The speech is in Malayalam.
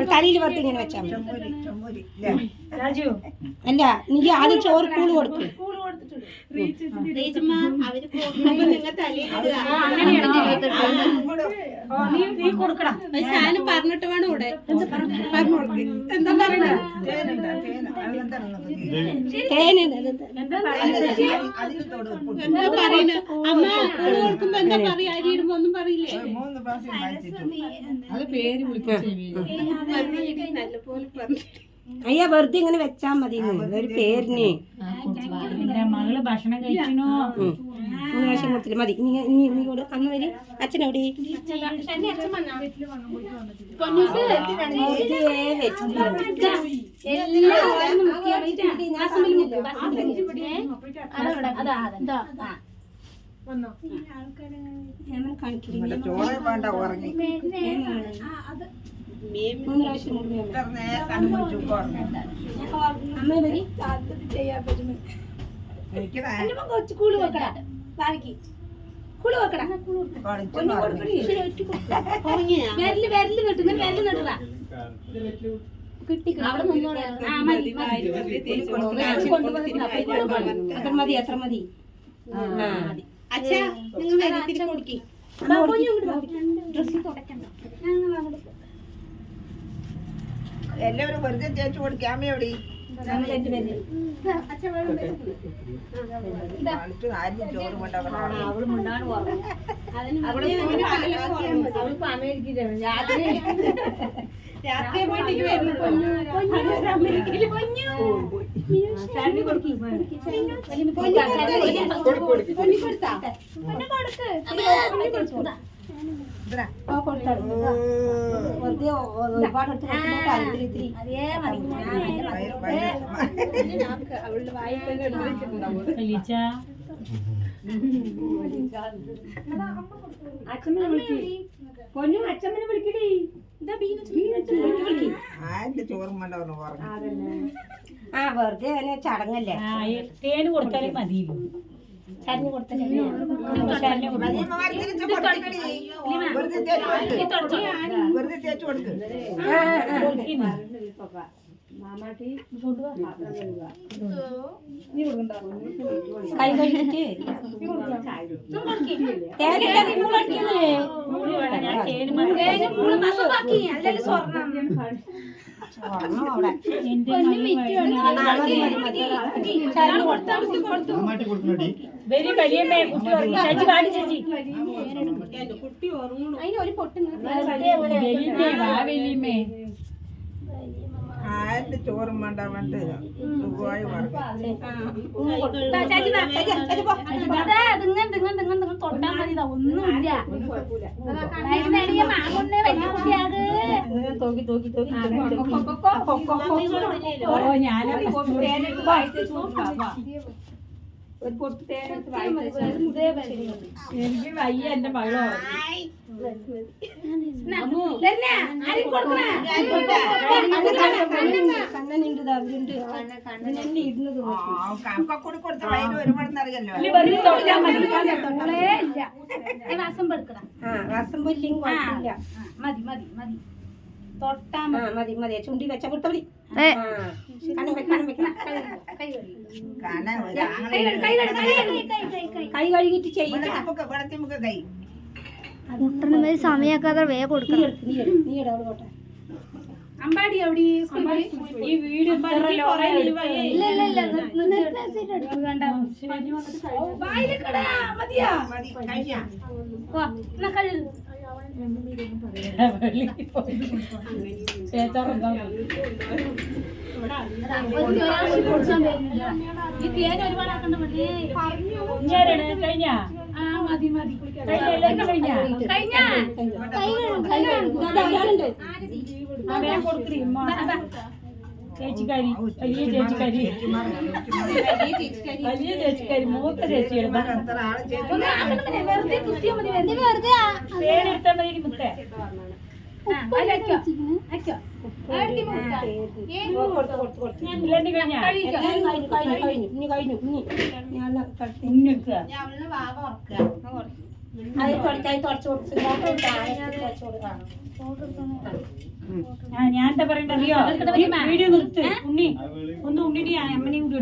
തലയിൽ വെറുതെ ഇങ്ങനെ വെച്ചാൽ അല്ല നീ ആദ്യം ചോറ് കൂള് കൊടുക്കും പറഞ്ഞിട്ട് വേണം ഇവിടെ എന്താ പറയുക എന്താ പറയുന്ന അമ്മ കൂള് കൊടുക്കുമ്പോ എന്താ പറയാ അരി ഇടുമ്പോ ഒന്നും പറയില്ലേ അത് പേര് അയ്യ വെറുതെ ഇങ്ങനെ വെച്ചാ മതി ഒരു പേരിന് മകള് ഭക്ഷണം കഴിക്കണോ പ്രാവശ്യം കൊടുത്തില്ല മതി നീ കൊടു അമ്മ വരി അച്ഛനെവിടെ കൂള് വെക്കടാ വിരല് നട്ടുക അത്ര മതി അത്ര മതി അച്ഛാ നിങ്ങൾ കൊടുക്കി എല്ലാവരും വെറുതെ തേച്ചു കൊടുക്കാമ എവിടെ ചോറ് പൊന്നു അച്ഛമ്മനെ വിളിക്കടി ആ വെറുതെ ചടങ്ങല്ലേ തേന് കൊടുത്താലും മതി ചടങ്ങ് കൊടുത്താലും കൈ കഴിച്ചിട്ട് ചോറും വേണ്ട വേണ്ട സുഖമായി എനിക്ക് വയ്യ എന്റെ മകളോ മതി മതി ചുണ്ടി വെച്ച കൊടുത്ത മതി കൈ കഴുകിട്ട് ചെയ്യും സമയൊക്കെ വേഗം കൊടുക്കണം അമ്പാടി അവിടെ ഈ വീട് കഴിഞ്ഞ മതി മതി ചേച്ചിക്കാരി വലിയ ചേച്ചിക്കാരി വലിയ ചേച്ചിക്കാരി മൂത്ത ചേച്ചിയുടെ പേരെടുത്താൽ മതി മുത്തേ ഞാൻ എന്താ പറയണ്ട അറിയോ വീഡിയോ നിർത്ത് ഉണ്ണി ഒന്ന് ഉണ്ണിന്റെ അമ്മനെയും കൂടി